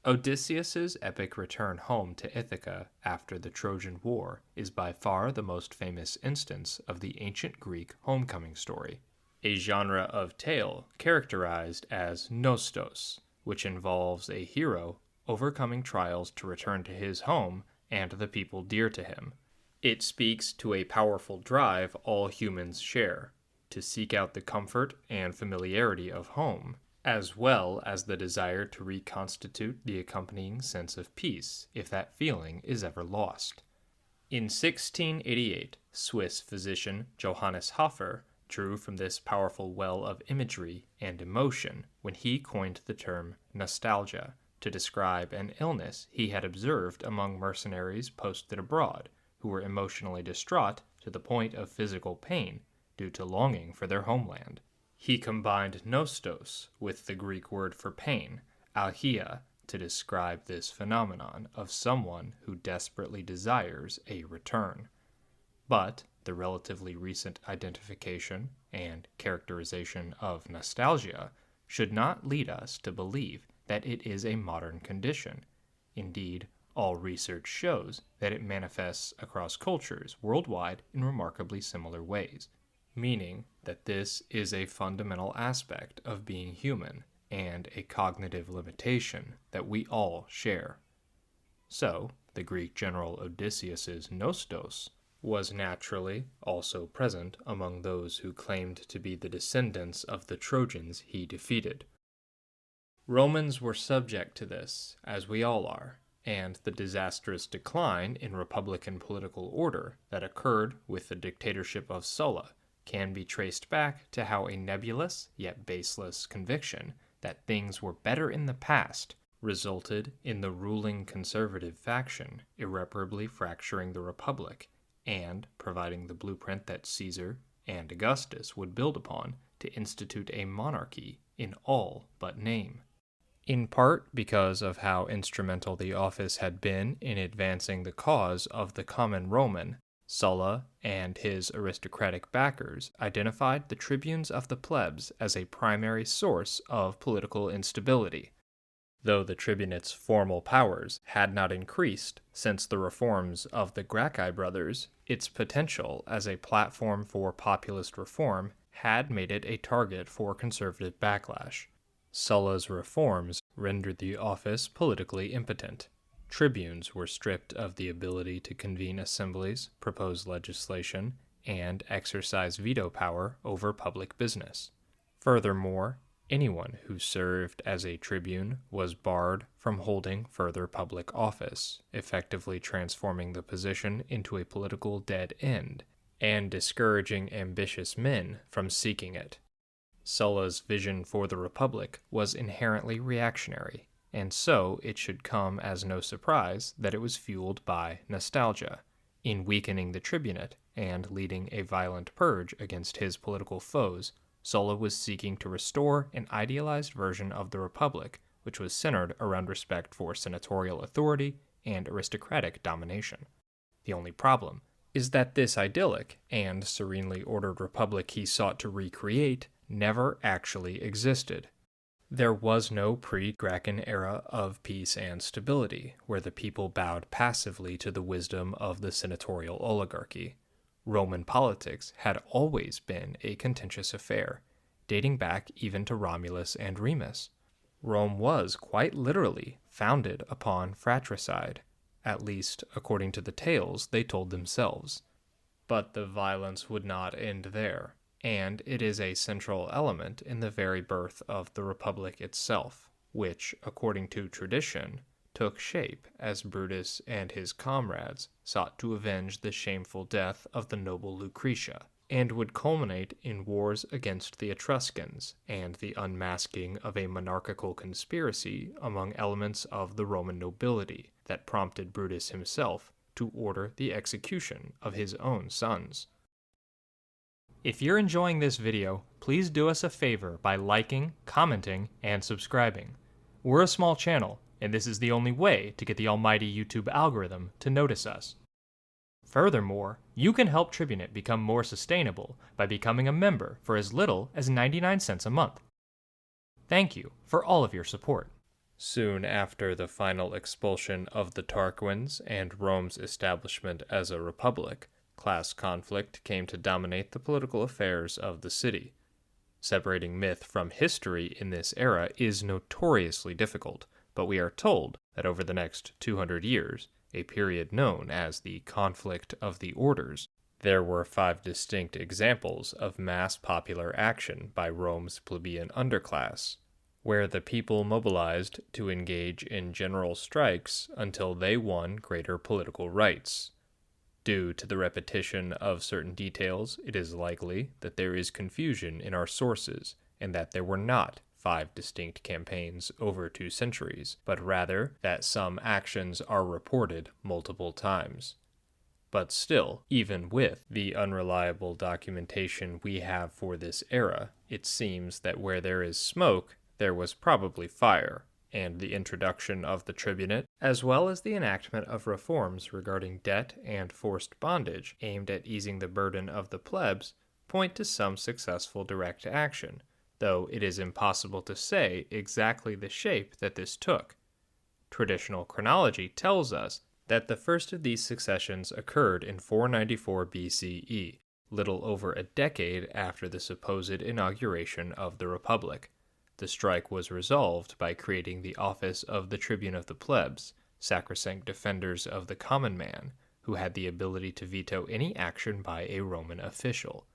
Odysseus's epic return home to Ithaca after the Trojan War is by far the most famous instance of the ancient Greek homecoming story, a genre of tale characterized as nostos, which involves a hero overcoming trials to return to his home and the people dear to him. It speaks to a powerful drive all humans share, to seek out the comfort and familiarity of home, as well as the desire to reconstitute the accompanying sense of peace if that feeling is ever lost. In 1688, Swiss physician Johannes Hofer drew from this powerful well of imagery and emotion when he coined the term nostalgia to describe an illness he had observed among mercenaries posted abroad who were emotionally distraught to the point of physical pain due to longing for their homeland. He combined nostos with the Greek word for pain, algia, to describe this phenomenon of someone who desperately desires a return. But the relatively recent identification and characterization of nostalgia should not lead us to believe that it is a modern condition. Indeed, all research shows that it manifests across cultures worldwide in remarkably similar ways, meaning that this is a fundamental aspect of being human and a cognitive limitation that we all share. So, the Greek general Odysseus's nostos was naturally also present among those who claimed to be the descendants of the Trojans he defeated. Romans were subject to this, as we all are, and the disastrous decline in republican political order that occurred with the dictatorship of Sulla can be traced back to how a nebulous yet baseless conviction that things were better in the past resulted in the ruling conservative faction irreparably fracturing the republic and providing the blueprint that Caesar and Augustus would build upon to institute a monarchy in all but name. In part because of how instrumental the office had been in advancing the cause of the common Roman, Sulla and his aristocratic backers identified the tribunes of the plebs as a primary source of political instability. Though the tribunate's formal powers had not increased since the reforms of the Gracchi brothers, its potential as a platform for populist reform had made it a target for conservative backlash. Sulla's reforms rendered the office politically impotent. Tribunes were stripped of the ability to convene assemblies, propose legislation, and exercise veto power over public business. Furthermore, anyone who served as a tribune was barred from holding further public office, effectively transforming the position into a political dead end, and discouraging ambitious men from seeking it. Sulla's vision for the Republic was inherently reactionary, and so it should come as no surprise that it was fueled by nostalgia. In weakening the tribunate and leading a violent purge against his political foes, Sulla was seeking to restore an idealized version of the Republic, which was centered around respect for senatorial authority and aristocratic domination. The only problem is that this idyllic and serenely ordered republic he sought to recreate never actually existed. There was no pre-Gracchian era of peace and stability, where the people bowed passively to the wisdom of the senatorial oligarchy. Roman politics had always been a contentious affair, dating back even to Romulus and Remus. Rome was quite literally founded upon fratricide, at least according to the tales they told themselves. But the violence would not end there, and it is a central element in the very birth of the Republic itself, which, according to tradition, took shape as Brutus and his comrades sought to avenge the shameful death of the noble Lucretia, and would culminate in wars against the Etruscans and the unmasking of a monarchical conspiracy among elements of the Roman nobility that prompted Brutus himself to order the execution of his own sons. If you're enjoying this video, please do us a favor by liking, commenting, and subscribing. We're a small channel, and this is the only way to get the almighty YouTube algorithm to notice us. Furthermore, you can help Tribunate become more sustainable by becoming a member for as little as 99 cents a month. Thank you for all of your support. Soon after the final expulsion of the Tarquins and Rome's establishment as a republic, class conflict came to dominate the political affairs of the city. Separating myth from history in this era is notoriously difficult, but we are told that over the next 200 years, a period known as the Conflict of the Orders, there were 5 distinct examples of mass popular action by Rome's plebeian underclass, where the people mobilized to engage in general strikes until they won greater political rights. Due to the repetition of certain details, it is likely that there is confusion in our sources, and that there were not 5 distinct campaigns over 2 centuries, but rather that some actions are reported multiple times. But still, even with the unreliable documentation we have for this era, it seems that where there is smoke, there was probably fire, and the introduction of the Tribunate, as well as the enactment of reforms regarding debt and forced bondage aimed at easing the burden of the plebs, point to some successful direct action, though it is impossible to say exactly the shape that this took. Traditional chronology tells us that the first of these successions occurred in 494 BCE, little over a decade after the supposed inauguration of the Republic. The strike was resolved by creating the office of the Tribune of the Plebs, sacrosanct defenders of the common man, who had the ability to veto any action by a Roman official.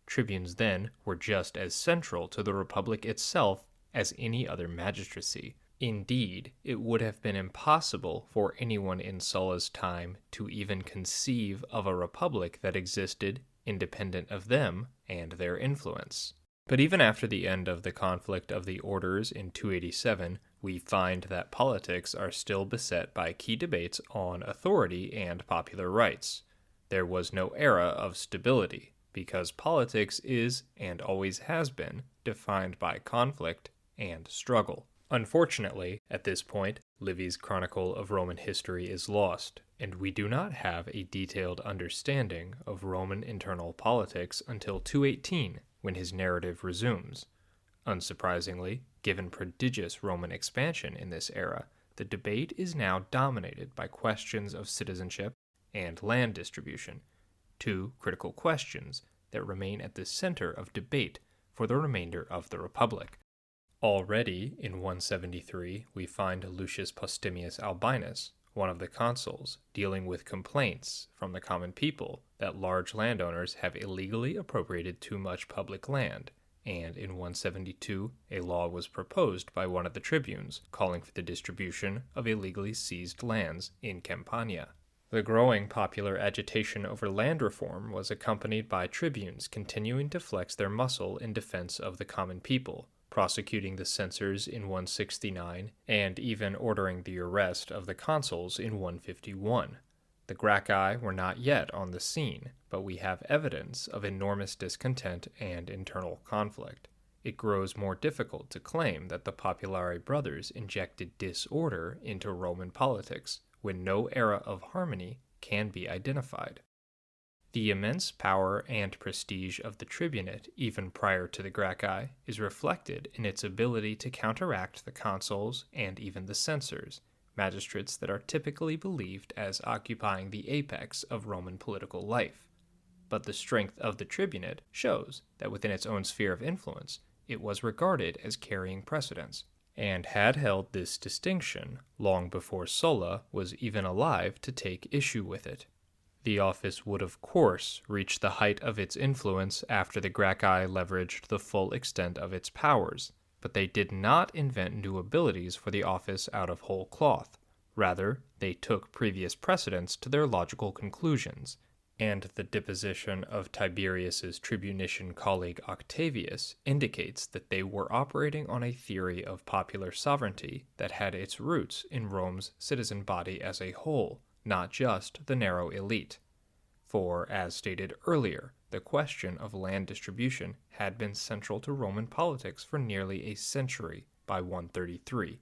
Tribunes then were just as central to the Republic itself as any other magistracy. Indeed, it would have been impossible for anyone in Sulla's time to even conceive of a republic that existed independent of them and their influence. But even after the end of the conflict of the orders in 287, we find that politics are still beset by key debates on authority and popular rights. There was no era of stability, because politics is, and always has been, defined by conflict and struggle. Unfortunately, at this point, Livy's chronicle of Roman history is lost, and we do not have a detailed understanding of Roman internal politics until 218, when his narrative resumes. Unsurprisingly, given prodigious Roman expansion in this era, the debate is now dominated by questions of citizenship and land distribution, 2 critical questions that remain at the center of debate for the remainder of the Republic. Already in 173, we find Lucius Postumius Albinus, one of the consuls, dealing with complaints from the common people that large landowners have illegally appropriated too much public land, and in 172 a law was proposed by one of the tribunes calling for the distribution of illegally seized lands in Campania. The growing popular agitation over land reform was accompanied by tribunes continuing to flex their muscle in defense of the common people, prosecuting the censors in 169, and even ordering the arrest of the consuls in 151. The Gracchi were not yet on the scene, but we have evidence of enormous discontent and internal conflict. It grows more difficult to claim that the Populari brothers injected disorder into Roman politics when no era of harmony can be identified. The immense power and prestige of the Tribunate, even prior to the Gracchi, is reflected in its ability to counteract the consuls and even the censors, magistrates that are typically believed as occupying the apex of Roman political life. But the strength of the Tribunate shows that within its own sphere of influence, it was regarded as carrying precedence, and had held this distinction long before Sulla was even alive to take issue with it. The office would of course reach the height of its influence after the Gracchi leveraged the full extent of its powers, but they did not invent new abilities for the office out of whole cloth. Rather, they took previous precedents to their logical conclusions, and the deposition of Tiberius's tribunician colleague Octavius indicates that they were operating on a theory of popular sovereignty that had its roots in Rome's citizen body as a whole, not just the narrow elite. For, as stated earlier, the question of land distribution had been central to Roman politics for nearly a century by 133,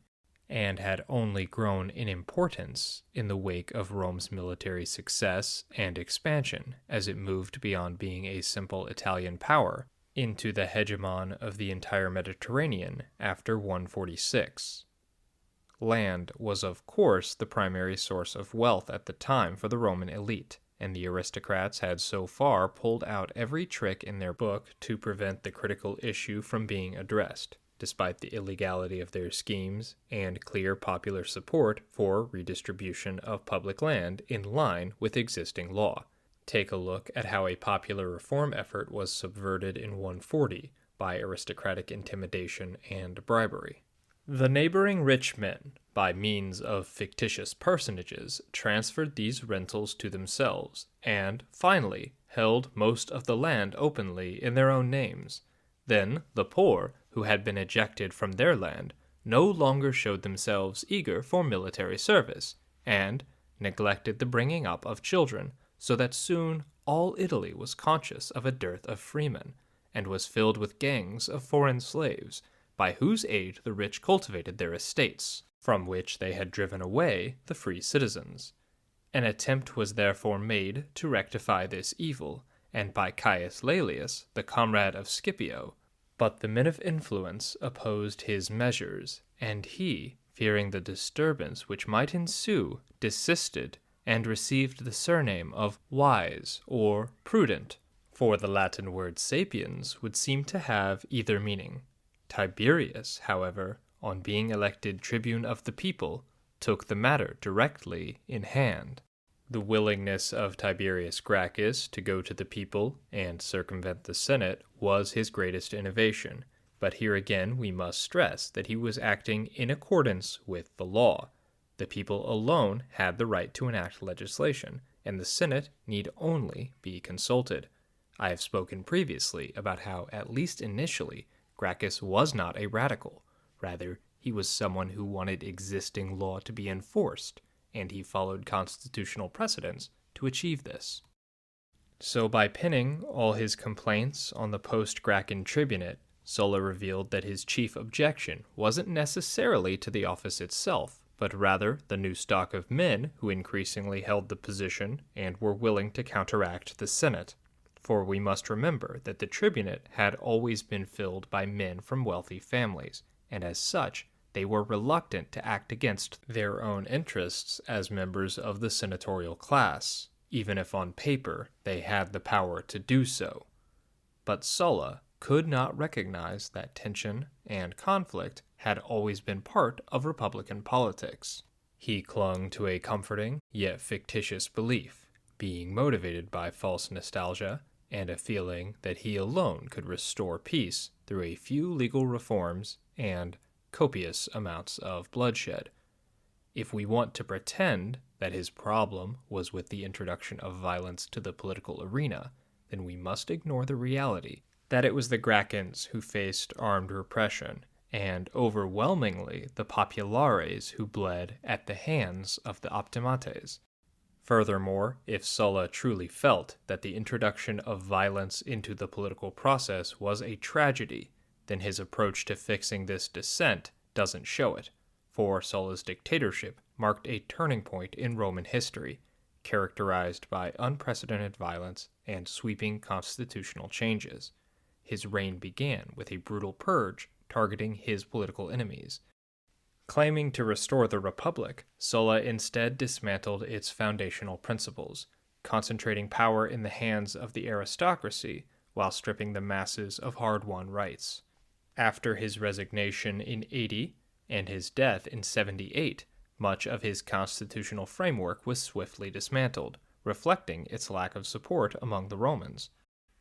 and had only grown in importance in the wake of Rome's military success and expansion as it moved beyond being a simple Italian power into the hegemon of the entire Mediterranean after 146. Land was, of course, the primary source of wealth at the time for the Roman elite, and the aristocrats had so far pulled out every trick in their book to prevent the critical issue from being addressed, despite the illegality of their schemes and clear popular support for redistribution of public land in line with existing law. Take a look at how a popular reform effort was subverted in 140 by aristocratic intimidation and bribery. The neighboring rich men, by means of fictitious personages, transferred these rentals to themselves, and, finally, held most of the land openly in their own names. Then the poor, who had been ejected from their land, no longer showed themselves eager for military service, and neglected the bringing up of children, so that soon all Italy was conscious of a dearth of freemen, and was filled with gangs of foreign slaves, by whose aid the rich cultivated their estates, from which they had driven away the free citizens. An attempt was therefore made to rectify this evil, and by Caius Laelius, the comrade of Scipio, but the men of influence opposed his measures, and he, fearing the disturbance which might ensue, desisted, and received the surname of wise or prudent, for the Latin word sapiens would seem to have either meaning. Tiberius, however, on being elected tribune of the people, took the matter directly in hand. The willingness of Tiberius Gracchus to go to the people and circumvent the Senate was his greatest innovation, but here again we must stress that he was acting in accordance with the law. The people alone had the right to enact legislation, and the Senate need only be consulted. I have spoken previously about how, at least initially, Gracchus was not a radical. Rather, he was someone who wanted existing law to be enforced, and he followed constitutional precedents to achieve this. So by pinning all his complaints on the post-Gracchian tribunate, Sulla revealed that his chief objection wasn't necessarily to the office itself, but rather the new stock of men who increasingly held the position and were willing to counteract the Senate. For we must remember that the tribunate had always been filled by men from wealthy families, and as such, they were reluctant to act against their own interests as members of the senatorial class, even if on paper they had the power to do so. But Sulla could not recognize that tension and conflict had always been part of Republican politics. He clung to a comforting, yet fictitious belief, being motivated by false nostalgia and a feeling that he alone could restore peace through a few legal reforms and copious amounts of bloodshed. If we want to pretend that his problem was with the introduction of violence to the political arena, then we must ignore the reality that it was the Gracchans who faced armed repression, and overwhelmingly the populares who bled at the hands of the optimates. Furthermore, if Sulla truly felt that the introduction of violence into the political process was a tragedy, then his approach to fixing this dissent doesn't show it, for Sulla's dictatorship marked a turning point in Roman history, characterized by unprecedented violence and sweeping constitutional changes. His reign began with a brutal purge targeting his political enemies. Claiming to restore the Republic, Sulla instead dismantled its foundational principles, concentrating power in the hands of the aristocracy while stripping the masses of hard-won rights. After his resignation in 80 and his death in 78, much of his constitutional framework was swiftly dismantled, reflecting its lack of support among the Romans.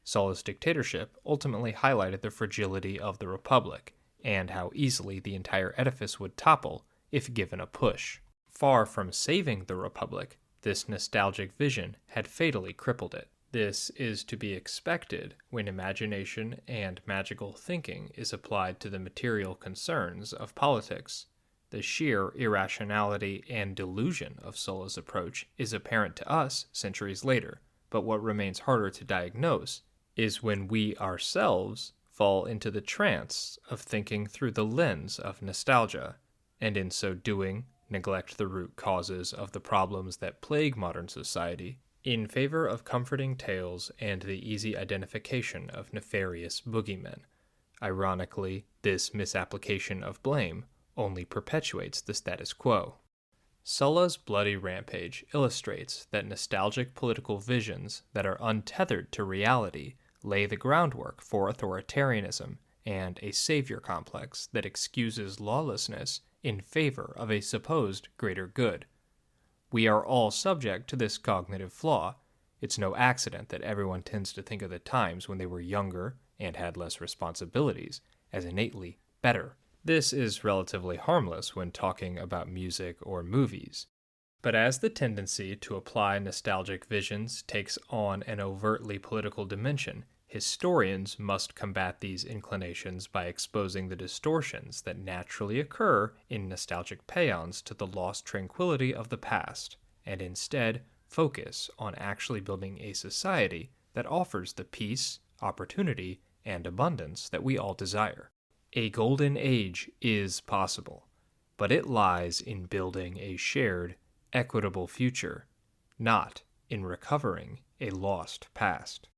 Sulla's dictatorship ultimately highlighted the fragility of the Republic, and how easily the entire edifice would topple if given a push. Far from saving the Republic, this nostalgic vision had fatally crippled it. This is to be expected when imagination and magical thinking is applied to the material concerns of politics. The sheer irrationality and delusion of Sulla's approach is apparent to us centuries later, but what remains harder to diagnose is when we ourselves fall into the trance of thinking through the lens of nostalgia, and in so doing neglect the root causes of the problems that plague modern society in favor of comforting tales and the easy identification of nefarious boogeymen. Ironically, this misapplication of blame only perpetuates the status quo. Sulla's bloody rampage illustrates that nostalgic political visions that are untethered to reality lay the groundwork for authoritarianism and a savior complex that excuses lawlessness in favor of a supposed greater good. We are all subject to this cognitive flaw. It's no accident that everyone tends to think of the times when they were younger and had less responsibilities as innately better. This is relatively harmless when talking about music or movies. But as the tendency to apply nostalgic visions takes on an overtly political dimension, historians must combat these inclinations by exposing the distortions that naturally occur in nostalgic paeans to the lost tranquility of the past, and instead focus on actually building a society that offers the peace, opportunity, and abundance that we all desire. A golden age is possible, but it lies in building a shared, equitable future, not in recovering a lost past.